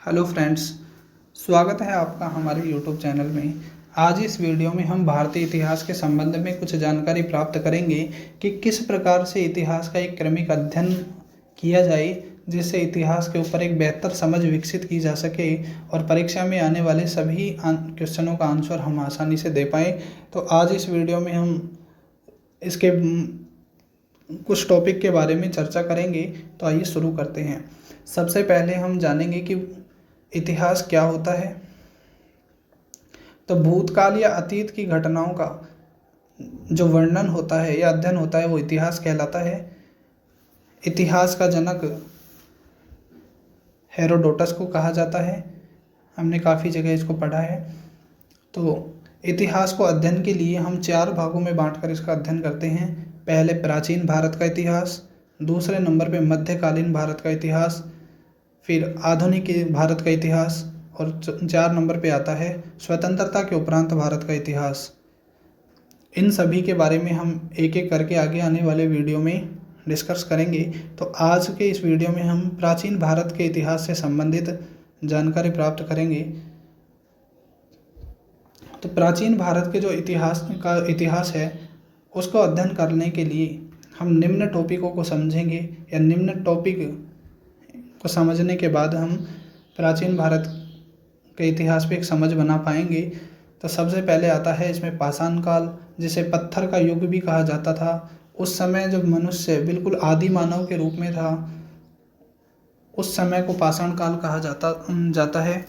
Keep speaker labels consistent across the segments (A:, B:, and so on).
A: Hello friends, स्वागत है आपका हमारे यूट्यूब चैनल में। आज इस वीडियो में हम भारतीय इतिहास के संबंध में कुछ जानकारी प्राप्त करेंगे कि किस प्रकार से इतिहास का एक क्रमिक अध्ययन किया जाए जिससे इतिहास के ऊपर एक बेहतर समझ विकसित की जा सके और परीक्षा में आने वाले सभी क्वेश्चनों का आंसर हम आसानी से दे पाएँ। तो आज इस वीडियो में हम इसके कुछ टॉपिक के बारे में चर्चा करेंगे। तो आइए शुरू करते हैं। सबसे पहले हम जानेंगे कि इतिहास क्या होता है। तो भूतकाल या अतीत की घटनाओं का जो वर्णन होता है या अध्ययन होता है वो इतिहास कहलाता है। इतिहास का जनक हेरोडोटस को कहा जाता है। हमने काफ़ी जगह इसको पढ़ा है। तो इतिहास को अध्ययन के लिए हम 4 भागों में बांटकर इसका अध्ययन करते हैं। पहले प्राचीन भारत का इतिहास, दूसरे नंबर पे मध्यकालीन भारत का इतिहास, फिर आधुनिक भारत का इतिहास और 4 नंबर पे आता है स्वतंत्रता के उपरांत भारत का इतिहास। इन सभी के बारे में हम एक एक करके आगे आने वाले वीडियो में डिस्कस करेंगे। तो आज के इस वीडियो में हम प्राचीन भारत के इतिहास से संबंधित जानकारी प्राप्त करेंगे। तो प्राचीन भारत के जो इतिहास है उसको अध्ययन करने के लिए हम निम्न टॉपिकों को समझेंगे या निम्न टॉपिक को समझने के बाद हम प्राचीन भारत के इतिहास पे एक समझ बना पाएंगे। तो सबसे पहले आता है इसमें पाषाण काल, जिसे पत्थर का युग भी कहा जाता था। उस समय जब मनुष्य बिल्कुल आदि मानव के रूप में था, उस समय को पाषाण काल कहा जाता है।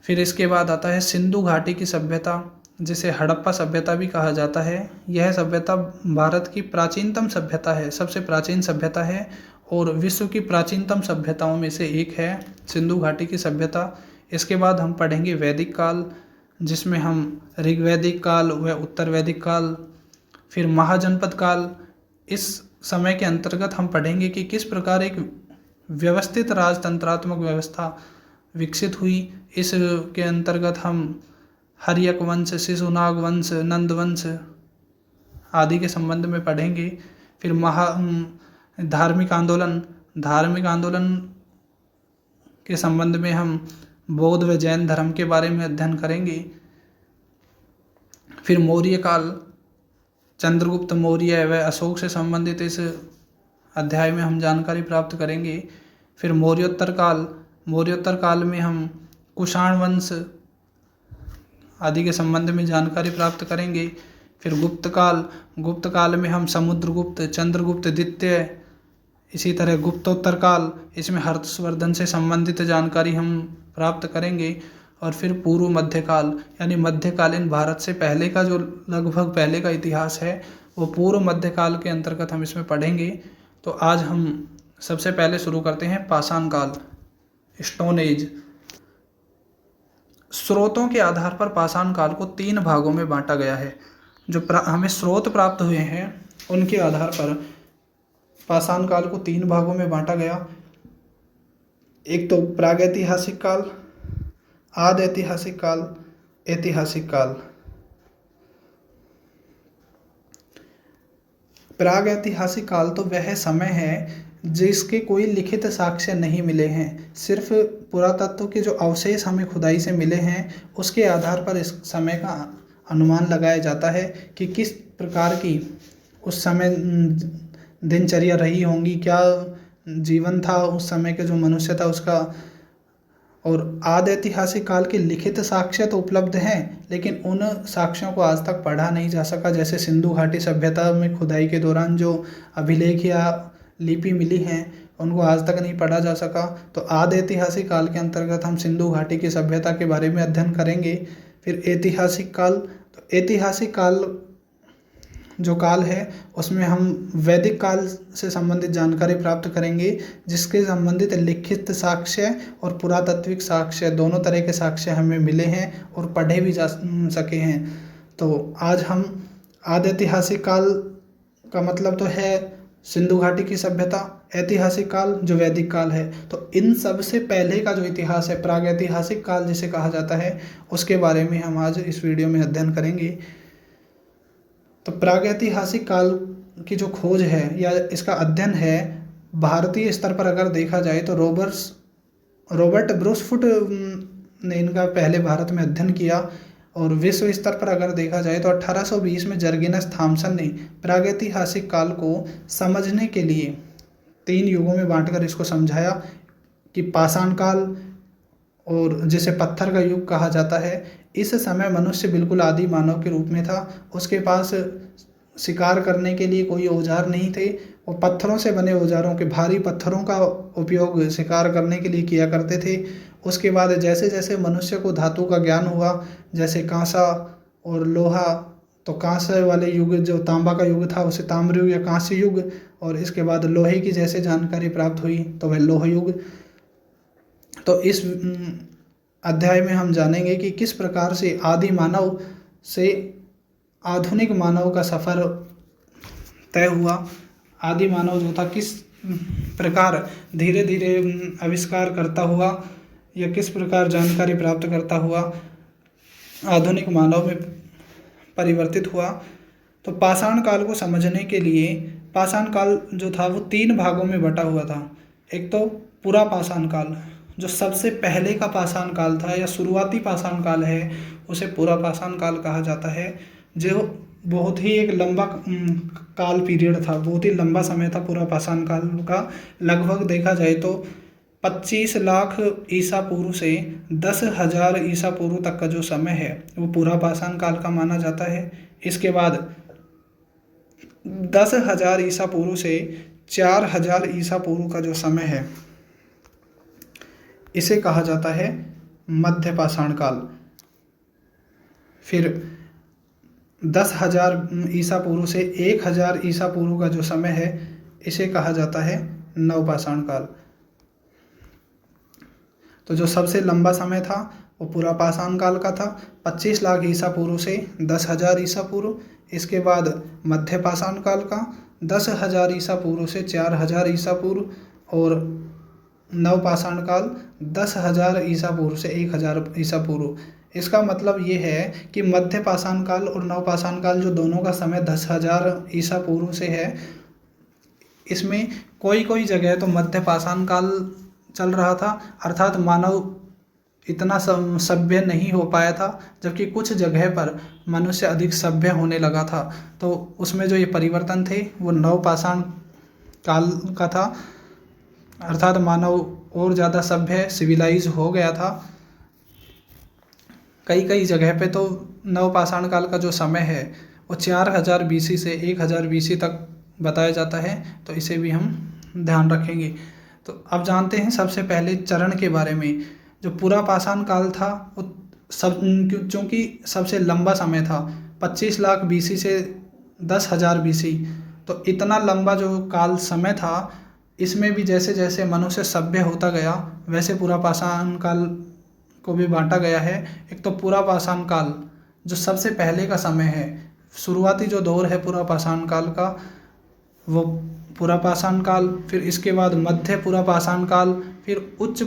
A: फिर इसके बाद आता है सिंधु घाटी की सभ्यता, जिसे हड़प्पा सभ्यता भी कहा जाता है। यह सभ्यता भारत की प्राचीनतम सभ्यता है, सबसे प्राचीन सभ्यता है और विश्व की प्राचीनतम सभ्यताओं में से एक है सिंधु घाटी की सभ्यता। इसके बाद हम पढ़ेंगे वैदिक काल, जिसमें हम ऋग्वैदिक काल व उत्तर वैदिक काल, फिर महाजनपद काल। इस समय के अंतर्गत हम पढ़ेंगे कि किस प्रकार एक व्यवस्थित राजतंत्रात्मक व्यवस्था विकसित हुई। इस के अंतर्गत हम हर्यक वंश, शिशुनाग वंश, नंद वंश आदि के संबंध में पढ़ेंगे। फिर धार्मिक आंदोलन के संबंध में हम बौद्ध व जैन धर्म के बारे में अध्ययन करेंगे। फिर मौर्य काल, चंद्रगुप्त मौर्य व अशोक से संबंधित इस अध्याय में हम जानकारी प्राप्त करेंगे। फिर मौर्योत्तर काल में हम कुषाण वंश आदि के संबंध में जानकारी प्राप्त करेंगे। फिर गुप्त काल में हम समुद्रगुप्त, चंद्रगुप्त द्वितीय, इसी तरह गुप्तोत्तर काल, इसमें हर्षवर्धन से संबंधित जानकारी हम प्राप्त करेंगे। और फिर पूर्व मध्यकाल यानी मध्यकालीन भारत से पहले का जो लगभग पहले का इतिहास है वो पूर्व मध्यकाल के अंतर्गत हम इसमें पढ़ेंगे। तो आज हम सबसे पहले शुरू करते हैं पाषाण काल, स्टोन एज। स्रोतों के आधार पर पाषाण काल को 3 भागों में बांटा गया है। जो हमें स्रोत प्राप्त हुए हैं उनके आधार पर पाषाण काल को 3 भागों में बांटा गया। एक तो प्रागैतिहासिक काल, आदि ऐतिहासिक काल, ऐतिहासिक काल। प्रागैतिहासिक काल तो वह समय है जिसके कोई लिखित साक्ष्य नहीं मिले हैं, सिर्फ पुरातत्व के जो अवशेष हमें खुदाई से मिले हैं उसके आधार पर इस समय का अनुमान लगाया जाता है कि किस प्रकार की उस समय दिनचर्या रही होंगी, क्या जीवन था उस समय के जो मनुष्य था उसका। और आदि ऐतिहासिक काल के लिखित साक्ष्य तो उपलब्ध हैं, लेकिन उन साक्ष्यों को आज तक पढ़ा नहीं जा सका। जैसे सिंधु घाटी सभ्यता में खुदाई के दौरान जो अभिलेख या लिपि मिली हैं उनको आज तक नहीं पढ़ा जा सका। तो आदि ऐतिहासिक काल के अंतर्गत हम सिंधु घाटी की सभ्यता के बारे में अध्ययन करेंगे। फिर ऐतिहासिक काल, तो ऐतिहासिक काल जो काल है उसमें हम वैदिक काल से संबंधित जानकारी प्राप्त करेंगे, जिसके संबंधित लिखित साक्ष्य और पुरातात्विक साक्ष्य दोनों तरह के साक्ष्य हमें मिले हैं और पढ़े भी जा सके हैं। तो आज हम आदि ऐतिहासिक काल का मतलब तो है सिंधु घाटी की सभ्यता, ऐतिहासिक काल जो वैदिक काल है। तो इन सब से पहले का जो इतिहास है प्रागैतिहासिक काल जिसे कहा जाता है, उसके बारे में हम आज इस वीडियो में अध्ययन करेंगे। तो प्रागैतिहासिक काल की जो खोज है या इसका अध्ययन है भारतीय स्तर पर अगर देखा जाए तो रॉबर्ट ब्रूसफुट ने इनका पहले भारत में अध्ययन किया। और विश्व स्तर पर अगर देखा जाए तो 1820 में जर्गिनस थॉमसन ने प्रागैतिहासिक काल को समझने के लिए 3 युगों में बांटकर इसको समझाया कि पाषाण काल, और जिसे पत्थर का युग कहा जाता है, इस समय मनुष्य बिल्कुल आदि मानव के रूप में था। उसके पास शिकार करने के लिए कोई औजार नहीं थे। वो पत्थरों से बने औजारों के, भारी पत्थरों का उपयोग शिकार करने के लिए किया करते थे। उसके बाद जैसे जैसे मनुष्य को धातु का ज्ञान हुआ, जैसे कांसा और लोहा, तो कांस्य वाले युग जो तांबा का युग था उसे ताम्र युग या कांस्य युग, और इसके बाद लोहे की जैसे जानकारी प्राप्त हुई तो वह लोह युग। तो इस अध्याय में हम जानेंगे कि किस प्रकार से आदि मानव से आधुनिक मानव का सफ़र तय हुआ। आदि मानव जो था किस प्रकार धीरे धीरे आविष्कार करता हुआ या किस प्रकार जानकारी प्राप्त करता हुआ आधुनिक मानव में परिवर्तित हुआ। तो पाषाण काल को समझने के लिए, पाषाण काल जो था वो 3 भागों में बटा हुआ था। एक तो पूरा पाषाण काल, जो सबसे पहले का पाषाण काल था या शुरुआती पाषाण काल है, उसे पूरा पाषाण काल कहा जाता है, जो बहुत ही एक लंबा काल पीरियड था, बहुत ही लंबा समय था पूरा पाषाण काल का। लगभग देखा जाए तो 25 लाख ईसा पूर्व से 10,000 ईसा पूर्व तक का जो समय है वो पूरा पाषाण काल का माना जाता है। इसके बाद 10,000 ईसा पूर्व से 4,000 ईसा पूर्व का जो समय है इसे कहा जाता है मध्य पाषाण काल। फिर 10,000 ईसा पूर्व से 1,000 ईसा पूर्व का जो समय है इसे कहा जाता है नवपाषाण काल। तो जो सबसे लंबा समय था वो पूरा पाषाण काल का था, 25 लाख ईसा पूर्व से 10,000 ईसा पूर्व। इसके बाद मध्य पाषाण काल का 10,000 ईसा पूर्व से 4,000 ईसा पूर्व, और नवपाषाण काल 10,000 ईसा पूर्व से 1,000 ईसा पूर्व। इसका मतलब ये है कि मध्य पाषाण काल और नवपाषाण काल जो दोनों का समय 10,000 ईसा पूर्व से है, इसमें कोई कोई जगह तो मध्य पाषाण काल चल रहा था, अर्थात मानव इतना सभ्य नहीं हो पाया था, जबकि कुछ जगह पर मनुष्य अधिक सभ्य होने लगा था। तो उसमें जो ये परिवर्तन थे वो नवपाषाण काल का था, अर्थात मानव और ज़्यादा सभ्य सिविलाइज हो गया था। कई कई जगह पे तो नवपाषाण काल का जो समय है वो 4,000 BC से 1,000 BC तक बताया जाता है, तो इसे भी हम ध्यान रखेंगे। तो अब जानते हैं सबसे पहले चरण के बारे में। जो पूरा पाषाण काल था वो चूँकि सबसे लंबा समय था, 25 लाख BC से 10,000 BC, तो इतना लंबा जो काल समय था, इसमें भी जैसे जैसे मनुष्य सभ्य होता गया वैसे पूरा पाषाण काल को भी बांटा गया है। एक तो पूरा पाषाण काल जो सबसे पहले का समय है, शुरुआती जो दौर है पूरा पाषाण काल का वो पूरा पाषाण काल, फिर इसके बाद मध्य पूरा पाषाण काल, फिर उच्च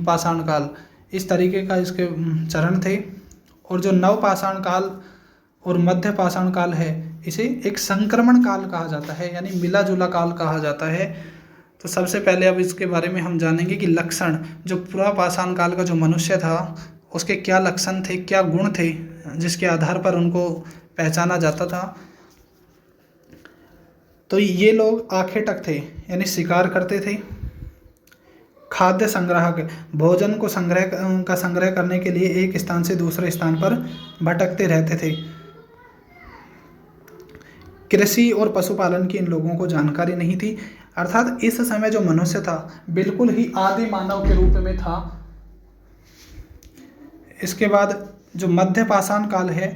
A: पाषाण काल, इस तरीके का इसके चरण थे। और जो नव पाषाण काल और मध्य पाषाण काल है इसे एक संक्रमण काल कहा जाता है, यानी मिला जुला काल कहा जाता है। तो सबसे पहले अब इसके बारे में हम जानेंगे कि लक्षण, जो पूरा पाषाण काल का जो मनुष्य था उसके क्या लक्षण थे, क्या गुण थे जिसके आधार पर उनको पहचाना जाता था। तो ये लोग आखेटक थे, यानी शिकार करते थे। खाद्य संग्राहक, भोजन को संग्रह करने के लिए एक स्थान से दूसरे स्थान पर भटकते रहते थे। कृषि और पशुपालन की इन लोगों को जानकारी नहीं थी, अर्थात इस समय जो मनुष्य था बिल्कुल ही आदि मानव के रूप में था। इसके बाद जो मध्य पाषाण काल है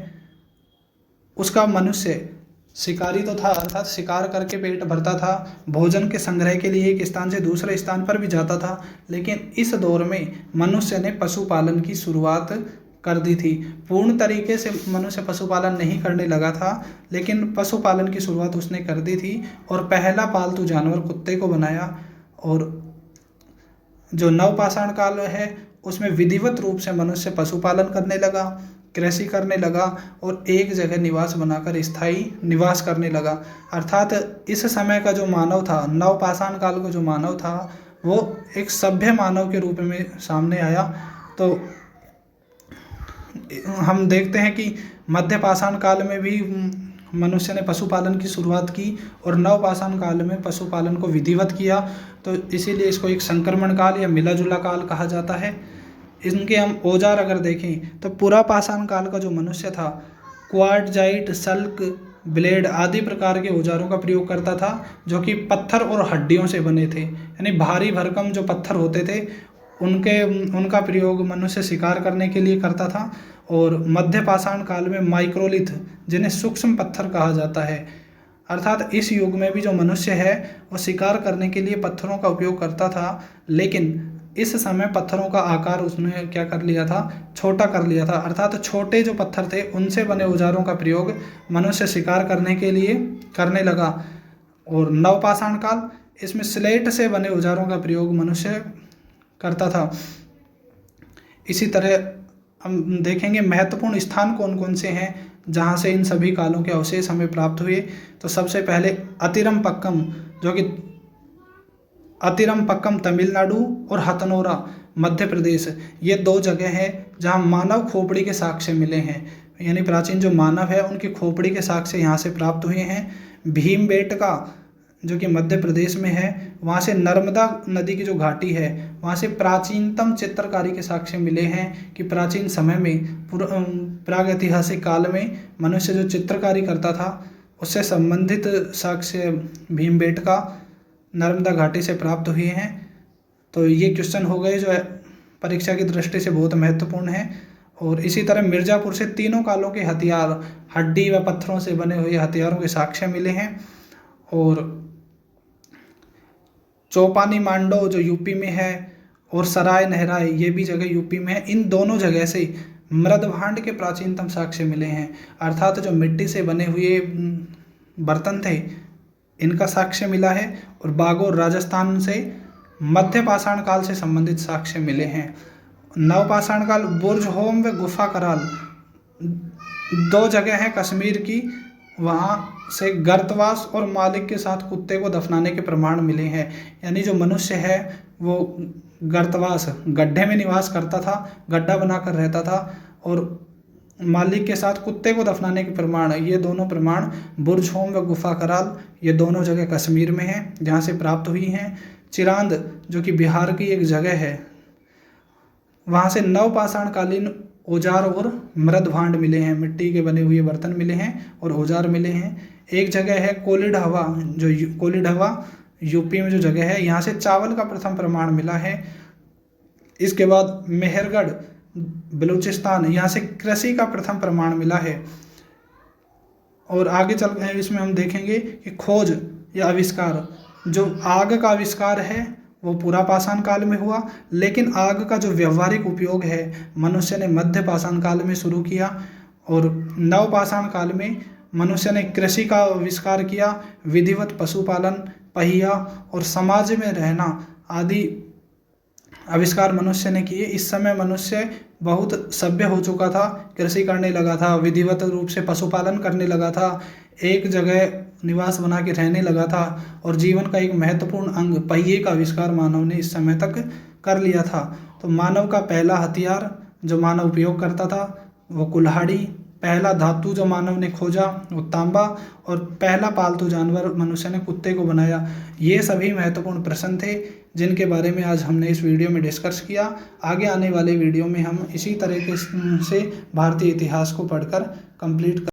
A: उसका मनुष्य शिकारी तो था, अर्थात शिकार करके पेट भरता था, भोजन के संग्रह के लिए एक स्थान से दूसरे स्थान पर भी जाता था। लेकिन इस दौर में मनुष्य ने पशुपालन की शुरुआत कर दी थी। पूर्ण तरीके से मनुष्य पशुपालन नहीं करने लगा था, लेकिन पशुपालन की शुरुआत उसने कर दी थी और पहला पालतू जानवर कुत्ते को बनाया। और जो नवपाषाण काल है उसमें विधिवत रूप से मनुष्य पशुपालन करने लगा, कृषि करने लगा और एक जगह निवास बनाकर स्थायी निवास करने लगा। अर्थात इस समय का जो मानव था, नवपाषाण काल का जो मानव था, वो एक सभ्य मानव के रूप में सामने आया। तो हम देखते हैं कि मध्य पाषाण काल में भी मनुष्य ने पशुपालन की शुरुआत की और नवपाषाण काल में पशुपालन को विधिवत किया। तो इसीलिए इसको एक संक्रमण काल या मिला जुला काल कहा जाता है। इनके हम औजार अगर देखें तो पुरा पाषाण काल का जो मनुष्य था क्वार्टजाइट, सल्क, ब्लेड आदि प्रकार के औजारों का प्रयोग करता था, जो कि पत्थर और हड्डियों से बने थे। यानी भारी भरकम जो पत्थर होते थे उनका प्रयोग मनुष्य शिकार करने के लिए करता था। और मध्य पाषाण काल में माइक्रोलिथ, जिन्हें सूक्ष्म पत्थर कहा जाता है, अर्थात इस युग में भी जो मनुष्य है वो शिकार करने के लिए पत्थरों का उपयोग करता था, लेकिन इस समय पत्थरों का आकार उसने क्या कर लिया था, छोटा कर लिया था। अर्थात छोटे जो पत्थर थे उनसे बने औजारों का प्रयोग मनुष्य शिकार करने के लिए करने लगा। और नवपाषाण काल, इसमें स्लेट से बने औजारों का प्रयोग मनुष्य करता था। इसी तरह हम देखेंगे महत्वपूर्ण स्थान कौन कौन से हैं जहाँ से इन सभी कालों के अवशेष हमें प्राप्त हुए। तो सबसे पहले अतिरमपक्कम, जो कि अतिरमपक्कम तमिलनाडु और हथनोरा मध्य प्रदेश, ये 2 जगह हैं जहाँ मानव खोपड़ी के साक्ष्य मिले हैं। यानी प्राचीन जो मानव है उनकी खोपड़ी के साक्ष्य यहाँ से प्राप्त हुए हैं। भीमबेटका, जो कि मध्य प्रदेश में है, वहाँ से नर्मदा नदी की जो घाटी है वहाँ से प्राचीनतम चित्रकारी के साक्ष्य मिले हैं कि प्राचीन समय में प्रागैतिहासिक काल में मनुष्य जो चित्रकारी करता था उससे संबंधित साक्ष्य भीमबेटका, नर्मदा घाटी से प्राप्त हुए हैं। तो ये क्वेश्चन हो गए जो परीक्षा की दृष्टि से बहुत महत्वपूर्ण है। और इसी तरह मिर्ज़ापुर से तीनों कालों के हथियार, हड्डी व पत्थरों से बने हुए हथियारों के साक्ष्य मिले हैं। और चौपानी मांडो जो यूपी में है और सराय नहराई ये भी जगह यूपी में है, इन दोनों जगह से मृदभांड के प्राचीनतम साक्ष्य मिले हैं। अर्थात जो मिट्टी से बने हुए बर्तन थे इनका साक्ष्य मिला है। और बागोर राजस्थान से मध्य पाषाण काल से संबंधित साक्ष्य मिले हैं। नवपाषाण काल बुर्जहोम व गुफा कराल 2 जगह हैं कश्मीर की, वहाँ से गर्तवास और मालिक के साथ कुत्ते को दफनाने के प्रमाण मिले हैं। यानी जो मनुष्य है वो गर्तवास, गड्ढे में निवास करता था, गड्ढा बनाकर रहता था, और मालिक के साथ कुत्ते को दफनाने के प्रमाण, ये दोनों प्रमाण बुर्जहोम व गुफा कराल ये दोनों जगह कश्मीर में हैं जहाँ से प्राप्त हुई हैं। चिरांद, जो कि बिहार की एक जगह है, वहाँ से नवपाषाण कालीन औजार और मृदभांड मिले हैं, मिट्टी के बने हुए बर्तन मिले हैं और औजार मिले हैं। एक जगह है कोलिडहवा, जो कोलिडहवा यूपी में जो जगह है, यहाँ से चावल का प्रथम प्रमाण मिला है। इसके बाद मेहरगढ़ बलूचिस्तान, यहाँ से कृषि का प्रथम प्रमाण मिला है। और आगे चल इसमें हम देखेंगे कि खोज या आविष्कार, जो आग का आविष्कार है वो पुरा पाषाण काल में हुआ, लेकिन आग का जो व्यवहारिक उपयोग है मनुष्य ने मध्य पाषाण काल में शुरू किया। और नवपाषाण काल में मनुष्य ने कृषि का आविष्कार किया, विधिवत पशुपालन, पहिया और समाज में रहना आदि आविष्कार मनुष्य ने किए। इस समय मनुष्य बहुत सभ्य हो चुका था, कृषि करने लगा था, विधिवत रूप से पशुपालन करने लगा था, एक जगह निवास बना के रहने लगा था, और जीवन का एक महत्वपूर्ण अंग पहिए का आविष्कार मानव ने इस समय तक कर लिया था। तो मानव का पहला हथियार जो मानव उपयोग करता था वो कुल्हाड़ी, पहला धातु जो मानव ने खोजा वो तांबा, और पहला पालतू जानवर मनुष्य ने कुत्ते को बनाया। ये सभी महत्वपूर्ण प्रश्न थे जिनके बारे में आज हमने इस वीडियो में डिस्कस किया। आगे आने वाले वीडियो में हम इसी तरीके से भारतीय इतिहास को पढ़कर कंप्लीट